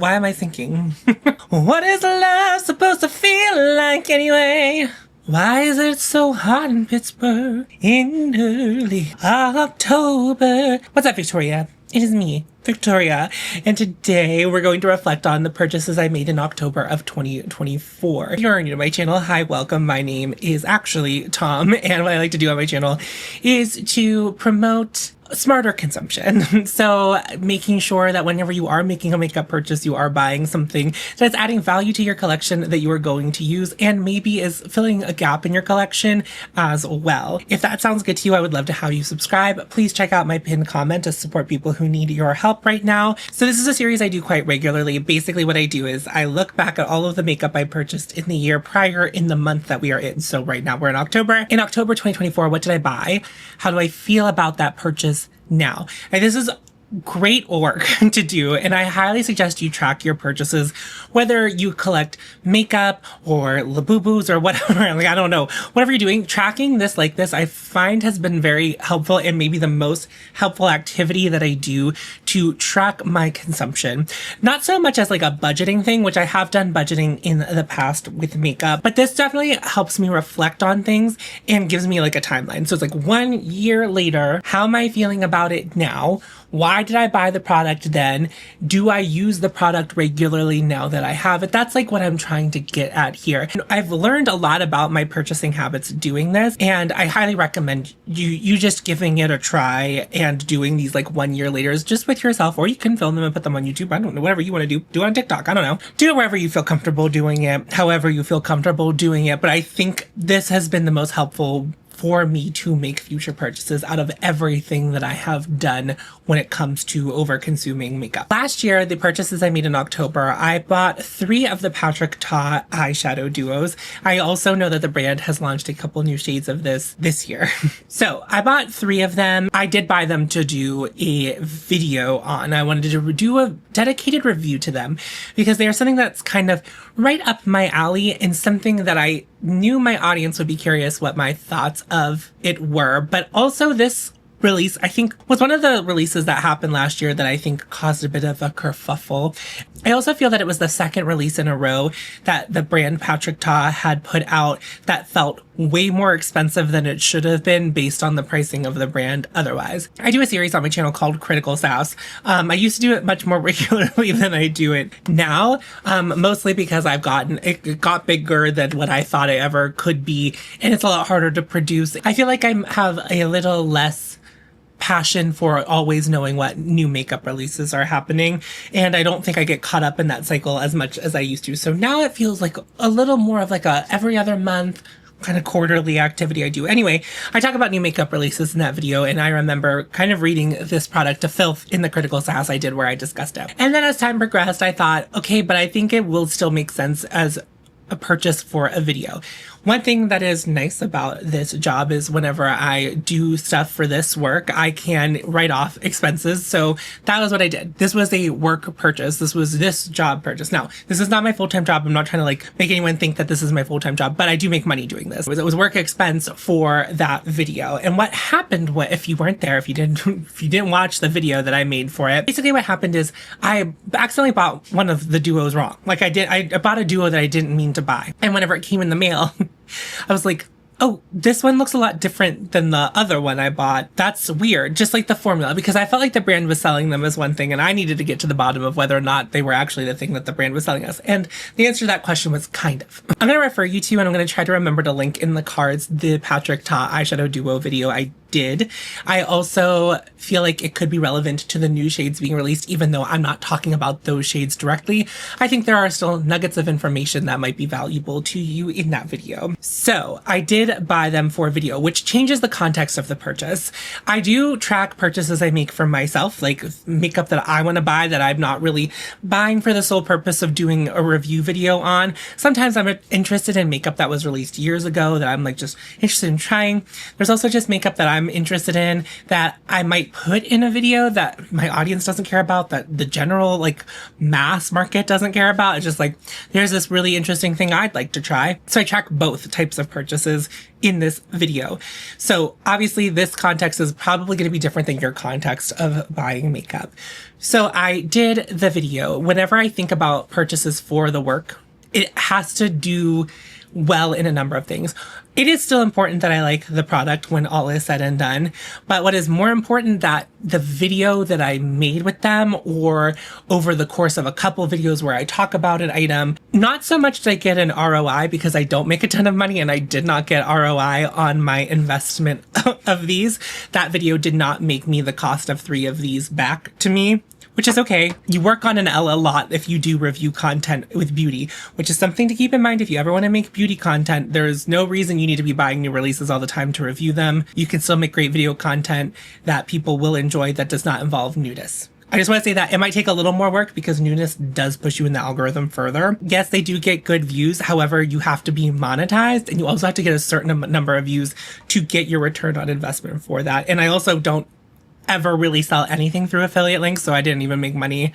Why am I thinking? What is love supposed to feel like anyway? Why is it so hot in Pittsburgh in early October? What's up, Victoria? It is me, Victoria, and today we're going to reflect on the purchases I made in October of 2024. If you're new to my channel, hi, welcome. My name is actually Tom, and what I like to do on my channel is to promote smarter consumption. So making sure that whenever you are making a makeup purchase, you are buying something that's adding value to your collection that you are going to use and maybe is filling a gap in your collection as well. If that sounds good to you, I would love to have you subscribe. Please check out my pinned comment to support people who need your help right now. So this is a series I do quite regularly. Basically what I do is I look back at all of the makeup I purchased in the year prior in the month that we are in. So right now we're in October. In October 2024, what did I buy? How do I feel about that purchase now? And this is great work to do, and I highly suggest you track your purchases, whether you collect makeup or Labubu's or whatever. Like, I don't know, whatever you're doing, tracking this like this I find has been very helpful and maybe the most helpful activity that I do to track my consumption. Not so much as like a budgeting thing, which I have done budgeting in the past with makeup, but this definitely helps me reflect on things and gives me like a timeline. So it's like 1 year later, how am I feeling about it now? Why did I buy the product then? Do I use the product regularly now that I have it? That's like what I'm trying to get at here. And I've learned a lot about my purchasing habits doing this, and I highly recommend you just giving it a try and doing these like 1 year later just with yourself, or you can film them and put them on YouTube. I don't know, whatever you want to do. Do it on TikTok. I don't know. Do it wherever you feel comfortable doing it, however you feel comfortable doing it. But I think this has been the most helpful for me to make future purchases out of everything that I have done when it comes to over consuming makeup. Last year, the purchases I made in October, I bought 3 of the Patrick Ta eyeshadow duos. I also know that the brand has launched a couple new shades of this year. So I bought 3 of them. I did buy them to do a video on. I wanted to do a dedicated review to them because they are something that's kind of right up my alley and something that I knew my audience would be curious what my thoughts of it were. But also this release, I think, was one of the releases that happened last year that I think caused a bit of a kerfuffle. I also feel that it was the second release in a row that the brand Patrick Ta had put out that felt way more expensive than it should have been based on the pricing of the brand otherwise. I do a series on my channel called Critical Sass. I used to do it much more regularly than I do it now, mostly because it got bigger than what I thought it ever could be, and it's a lot harder to produce. I feel like I have a little less passion for always knowing what new makeup releases are happening, and I don't think I get caught up in that cycle as much as I used to. So now it feels like a little more of like a every other month kind of quarterly activity I do. Anyway, I talk about new makeup releases in that video, and I remember kind of reading this product to filth in the Critical Sass I did where I discussed it. And then as time progressed, I thought, okay, but I think it will still make sense as a purchase for a video. One thing that is nice about this job is whenever I do stuff for this work, I can write off expenses. So that was what I did. This was a work purchase. This was this job purchase. Now, this is not my full-time job. I'm not trying to like make anyone think that this is my full-time job, but I do make money doing this. It was work expense for that video. And what happened, if you weren't there, if you didn't watch the video that I made for it, basically what happened is I accidentally bought one of the duos wrong. Like I bought a duo that I didn't mean to buy. And whenever it came in the mail, I was like, oh, this one looks a lot different than the other one I bought. That's weird. Just like the formula, because I felt like the brand was selling them as one thing and I needed to get to the bottom of whether or not they were actually the thing that the brand was selling us. And the answer to that question was kind of. I'm going to refer you to, and I'm going to try to remember to link in the cards, the Patrick Ta eyeshadow duo video I did. I also feel like it could be relevant to the new shades being released, even though I'm not talking about those shades directly. I think there are still nuggets of information that might be valuable to you in that video. So I did buy them for video, which changes the context of the purchase. I do track purchases I make for myself, like makeup that I want to buy that I'm not really buying for the sole purpose of doing a review video on. Sometimes I'm interested in makeup that was released years ago that I'm like just interested in trying. There's also just makeup that I'm I'm interested in that I might put in a video that my audience doesn't care about, that the general like mass market doesn't care about. It's just like, there's this really interesting thing I'd like to try. So I track both types of purchases in this video. So obviously this context is probably going to be different than your context of buying makeup. So I did the video. Whenever I think about purchases for the work, it has to do well in a number of things. It is still important that I like the product when all is said and done, but what is more important, that the video that I made with them, or over the course of a couple videos where I talk about an item, not so much that I get an ROI, because I don't make a ton of money and I did not get ROI on my investment of these. That video did not make me the cost of 3 of these back to me, which is okay. You work on an L a lot if you do review content with beauty, which is something to keep in mind. If you ever want to make beauty content, there's no reason you need to be buying new releases all the time to review them. You can still make great video content that people will enjoy that does not involve nudists. I just want to say that it might take a little more work because newness does push you in the algorithm further. Yes, they do get good views. However, you have to be monetized, and you also have to get a certain number of views to get your return on investment for that. And I also don't ever really sell anything through affiliate links, so I didn't even make money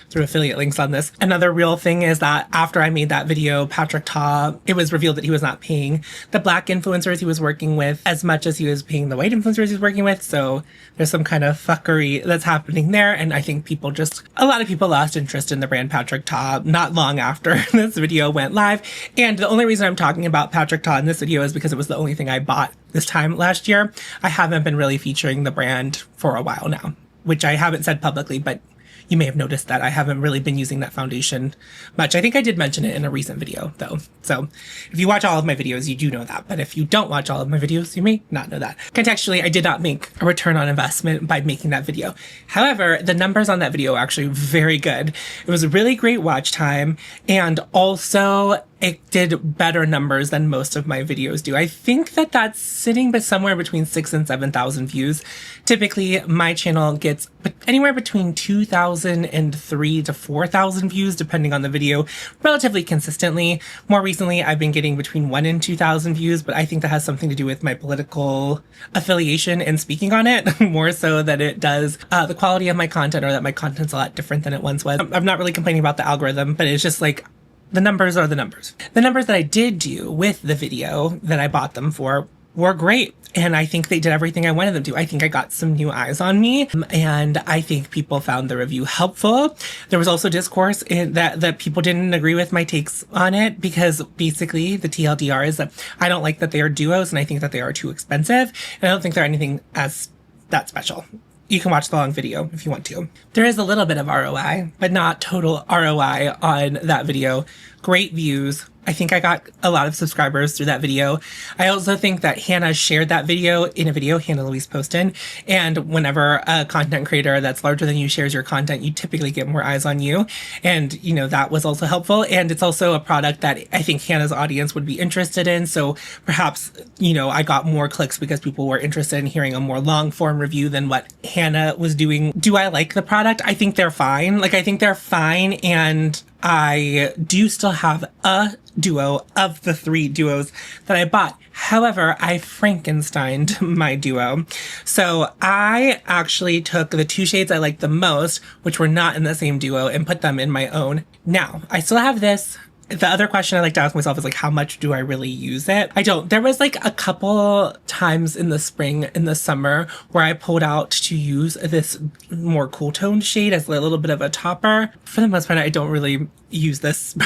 through affiliate links on this. Another real thing is that after I made that video, Patrick Ta, it was revealed that he was not paying the Black influencers he was working with as much as he was paying the white influencers he was working with. So there's some kind of fuckery that's happening there. And I think a lot of people lost interest in the brand Patrick Ta not long after this video went live. And the only reason I'm talking about Patrick Ta in this video is because it was the only thing I bought this time last year. I haven't been really featuring the brand for a while now, which I haven't said publicly, but you may have noticed that I haven't really been using that foundation much. I think I did mention it in a recent video though. So if you watch all of my videos, you do know that. But if you don't watch all of my videos, you may not know that. Contextually, I did not make a return on investment by making that video. However, the numbers on that video are actually very good. It was a really great watch time, and also it did better numbers than most of my videos do. I think that that's sitting but somewhere between 6,000 and 7,000 views. Typically, my channel gets anywhere between 2,000 and 3,000 to 4,000 views, depending on the video, relatively consistently. More recently, I've been getting between 1,000 and 2,000 views, but I think that has something to do with my political affiliation and speaking on it, more so than it does the quality of my content, or that my content's a lot different than it once was. I'm not really complaining about the algorithm, but it's just like, the numbers are the numbers. The numbers that I did do with the video that I bought them for were great. And I think they did everything I wanted them to. I think I got some new eyes on me, and I think people found the review helpful. There was also discourse that people didn't agree with my takes on it, because basically the TLDR is that I don't like that they are duos, and I think that they are too expensive. And I don't think they're anything as that special. You can watch the long video if you want to. There is a little bit of ROI, but not total ROI on that video. Great views. I think I got a lot of subscribers through that video. I also think that Hannah shared that video in a video, Hannah Louise Poston. And whenever a content creator that's larger than you shares your content, you typically get more eyes on you. And, you know, that was also helpful. And it's also a product that I think Hannah's audience would be interested in. So perhaps, you know, I got more clicks because people were interested in hearing a more long form review than what Hannah was doing. Do I like the product? I think they're fine. I think they're fine. And I do still have a duo of the 3 duos that I bought. However, I Frankensteined my duo. So I actually took the 2 shades I liked the most, which were not in the same duo, and put them in my own. Now, I still have this. The other question I like to ask myself is like, how much do I really use it? I don't. There was like a couple times in the spring, in the summer, where I pulled out to use this more cool toned shade as a little bit of a topper. For the most part, I don't really use this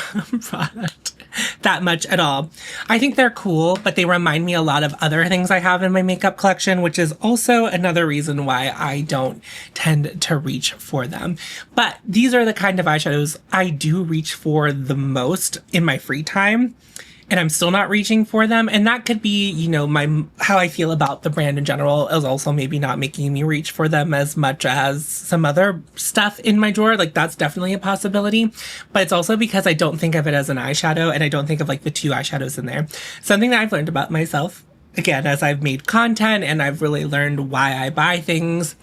product that much at all. I think they're cool, but they remind me a lot of other things I have in my makeup collection, which is also another reason why I don't tend to reach for them. But these are the kind of eyeshadows I do reach for the most in my free time, and I'm still not reaching for them. And that could be, you know, how I feel about the brand in general is also maybe not making me reach for them as much as some other stuff in my drawer. Like, that's definitely a possibility, but it's also because I don't think of it as an eyeshadow, and I don't think of like the 2 eyeshadows in there. Something that I've learned about myself again, as I've made content and I've really learned why I buy things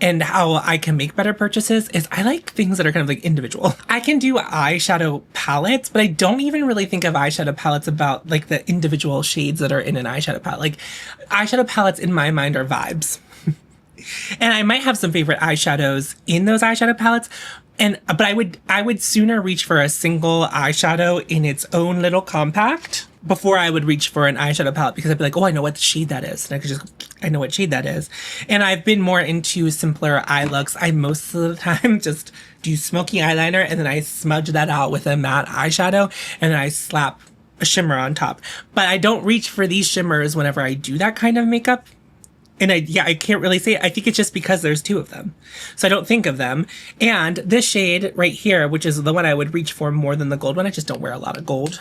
and how I can make better purchases, is I like things that are kind of like individual. I can do eyeshadow palettes, but I don't even really think of eyeshadow palettes about like the individual shades that are in an eyeshadow palette. Like eyeshadow palettes in my mind are vibes. And I might have some favorite eyeshadows in those eyeshadow palettes. But I would sooner reach for a single eyeshadow in its own little compact before I would reach for an eyeshadow palette, because I'd be like, oh, I know what shade that is. And I know what shade that is. And I've been more into simpler eye looks. I most of the time just do smoky eyeliner and then I smudge that out with a matte eyeshadow and then I slap a shimmer on top. But I don't reach for these shimmers whenever I do that kind of makeup. And I can't really say it. I think it's just because there's two of them. So I don't think of them. And this shade right here, which is the one I would reach for more than the gold one. I just don't wear a lot of gold.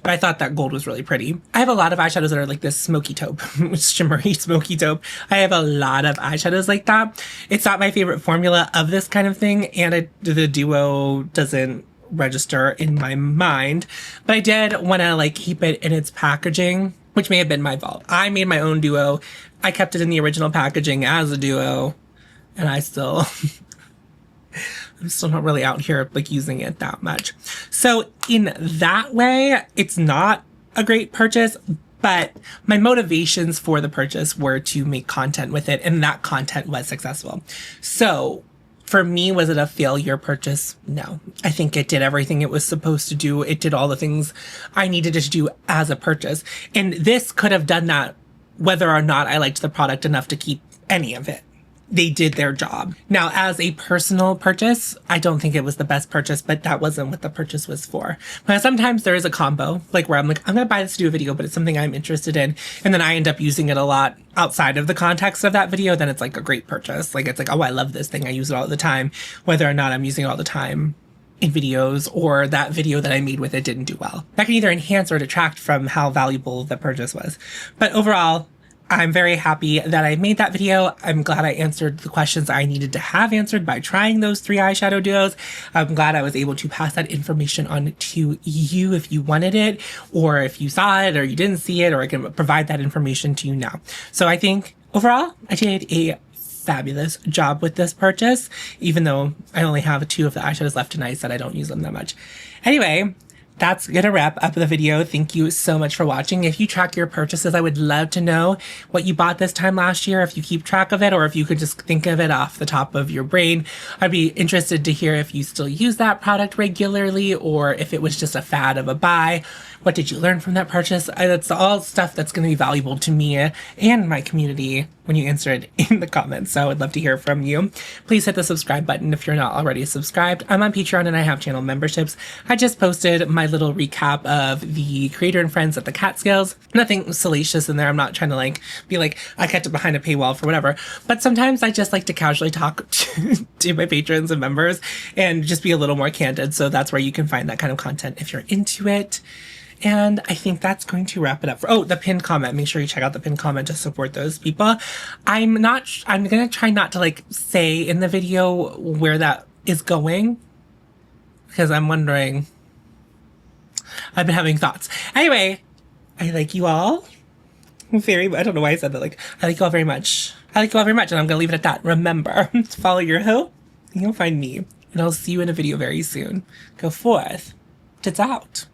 But I thought that gold was really pretty. I have a lot of eyeshadows that are like this smoky taupe, shimmery smoky taupe. I have a lot of eyeshadows like that. It's not my favorite formula of this kind of thing. And the duo doesn't register in my mind. But I did want to like keep it in its packaging, which may have been my fault. I made my own duo. I kept it in the original packaging as a duo, and I'm still not really out here like using it that much. So in that way, it's not a great purchase, but my motivations for the purchase were to make content with it, and that content was successful. So for me, was it a failure purchase? No. I think it did everything it was supposed to do. It did all the things I needed it to do as a purchase. And this could have done that whether or not I liked the product enough to keep any of it. They did their job. Now, as a personal purchase, I don't think it was the best purchase, but that wasn't what the purchase was for. But sometimes there is a combo, like where I'm like, I'm going to buy this to do a video, but it's something I'm interested in. And then I end up using it a lot outside of the context of that video. Then it's like a great purchase. Like, it's like, oh, I love this thing. I use it all the time, whether or not I'm using it all the time in videos or that video that I made with it didn't do well. That can either enhance or detract from how valuable the purchase was. But overall, I'm very happy that I made that video. I'm glad I answered the questions I needed to have answered by trying those 3 eyeshadow duos. I'm glad I was able to pass that information on to you if you wanted it, or if you saw it or you didn't see it, or I can provide that information to you now. So I think overall, I did a fabulous job with this purchase, even though I only have 2 of the eyeshadows left and I said I don't use them that much. Anyway, that's gonna wrap up the video. Thank you so much for watching. If you track your purchases, I would love to know what you bought this time last year, if you keep track of it, or if you could just think of it off the top of your brain. I'd be interested to hear if you still use that product regularly, or if it was just a fad of a buy. What did you learn from that purchase? That's all stuff that's going to be valuable to me and my community when you answer it in the comments. So I would love to hear from you. Please hit the subscribe button if you're not already subscribed. I'm on Patreon and I have channel memberships. I just posted my little recap of the Creator and Friends at the Catskills. Nothing salacious in there. I'm not trying to like be like, I kept it behind a paywall for whatever. But sometimes I just like to casually talk to my patrons and members and just be a little more candid. So that's where you can find that kind of content if you're into it. And I think that's going to wrap it up. Oh, the pinned comment. Make sure you check out the pinned comment to support those people. I'm going to try not to like say in the video where that is going, because I'm wondering. I've been having thoughts. Anyway, I like you all very much. I don't know why I said that. Like, I like you all very much. I like you all very much. And I'm going to leave it at that. Remember, follow your hoe and you'll find me. And I'll see you in a video very soon. Go forth. Tits out.